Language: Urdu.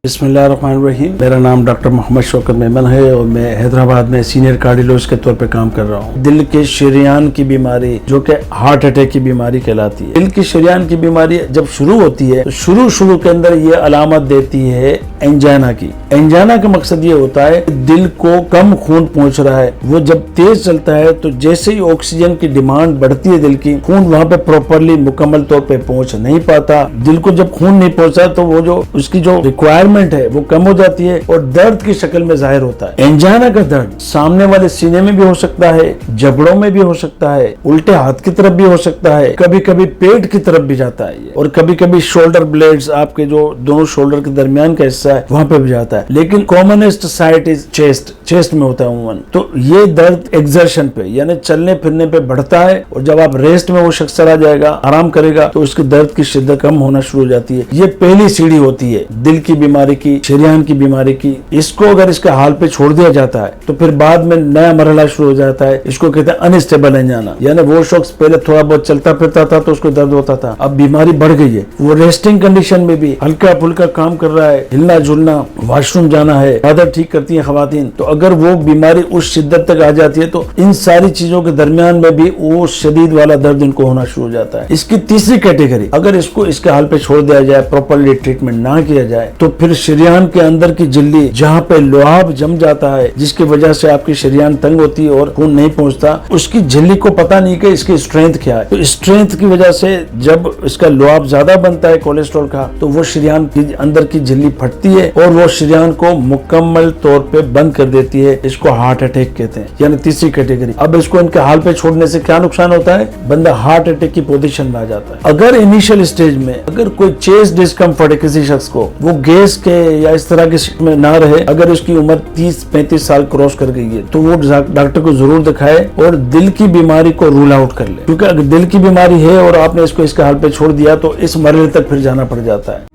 بسم اللہ الرحمن الرحیم۔ میرا نام ڈاکٹر محمد شوکت میمن ہے اور میں حیدرآباد میں سینئر کارڈیولوجسٹ کے طور پہ کام کر رہا ہوں۔ دل کے شریان کی بیماری جو کہ ہارٹ اٹیک کی بیماری کہلاتی ہے، دل کی شریان کی بیماری جب شروع ہوتی ہے تو شروع کے اندر یہ علامت دیتی ہے انجینا کی۔ انجینا کا مقصد یہ ہوتا ہے کہ دل کو کم خون پہنچ رہا ہے، وہ جب تیز چلتا ہے تو جیسے ہی آکسیجن کی ڈیمانڈ بڑھتی ہے دل کی، خون وہاں پہ پراپرلی مکمل طور پہ پہنچ نہیں پاتا۔ دل کو جب خون نہیں پہنچا تو وہ جو اس کی جو ریکوائرمنٹ ہے وہ کم ہو جاتی ہے اور درد کی شکل میں ظاہر ہوتا ہے۔ انجینا کا درد سامنے والے سینے میں بھی ہو سکتا ہے، جبڑوں میں بھی ہو سکتا ہے، الٹے ہاتھ کی طرف بھی ہو سکتا ہے، کبھی کبھی پیٹ کی طرف بھی جاتا ہے اور کبھی کبھی شولڈر بلیڈز، آپ کے جو دونوں شولڈر کے درمیان کا حصہ ہے وہاں پہ بھی جاتا ہے۔ لیکن کامنسٹ سائٹ از چیسٹ میں ہوتا ہے عموماً۔ تو یہ درد ایگزرشن پہ یعنی چلنے پھرنے پہ بڑھتا ہے اور جب آپ ریسٹ میں وہ شخص چلا جائے گا، آرام کرے گا، تو اس کے درد کی شدت کم ہونا شروع ہو جاتی ہے۔ یہ پہلی سیڑھی ہوتی ہے دل کی بیماری کی، شریان کی بیماری کی۔ اس کو اگر اس کے حال پہ چھوڑ دیا جاتا ہے تو پھر بعد میں نیا مرحلہ شروع ہو جاتا ہے، اس کو کہتے ہیں انسٹیبل انجینا، یعنی وہ شخص پہلے تھوڑا بہت چلتا پھرتا تھا تو اس کو درد ہوتا تھا، اب بیماری بڑھ گئی ہے، وہ ریسٹنگ کنڈیشن میں بھی ہلکا پھلکا کام کر رہا ہے، ہلنا جلنا، واش روم جانا ہے، عادت ٹھیک کرتی ہیں خواتین، تو اگر وہ بیماری اس شدت تک آ جاتی ہے تو ان ساری چیزوں کے درمیان میں بھی وہ شدید والا درد ان کو ہونا شروع ہو جاتا ہے۔ اس کی تیسری کیٹیگری، اگر اس کو اس کے حال پہ چھوڑ دیا جائے، پراپرلی ٹریٹمنٹ نہ کیا جائے، تو پھر شریان کے اندر کی جھلی جہاں پہ لعاب جم جاتا ہے، جس کی وجہ سے آپ کی شریان تنگ ہوتی ہے اور خون نہیں پہنچتا، اس کی جھلی کو پتہ نہیں کہ اس کی اسٹرینتھ کیا ہے، تو اسٹرینتھ کی وجہ سے جب اس کا لعاب زیادہ بنتا ہے کولیسٹرول کا، تو وہ شریان کی اندر کی جھلی پھٹتی ہے اور وہ شریان کو مکمل طور پہ بند کر دیتی ہے۔ اس کو ہارٹ اٹیک کہتے ہیں، یعنی تیسری کیٹیگری۔ اب اس کو ان کے حال پہ چھوڑنے سے کیا نقصان ہوتا ہے؟ بندہ ہارٹ اٹیک کی پوزیشن میں آ جاتا ہے۔ اگر انیشل اسٹیج میں اگر کوئی چیسٹ ڈسکمفرٹ ہے کسی شخص کو، وہ گیس کے یا اس طرح کے میں نہ رہے، اگر اس کی عمر 30-35 سال کراس کر گئی ہے تو وہ ڈاکٹر کو ضرور دکھائے اور دل کی بیماری کو رول آؤٹ کر لے، کیونکہ اگر دل کی بیماری ہے اور آپ نے اس کو اس کے حال پہ چھوڑ دیا تو اس مرحلے تک پھر جانا پڑ جاتا ہے۔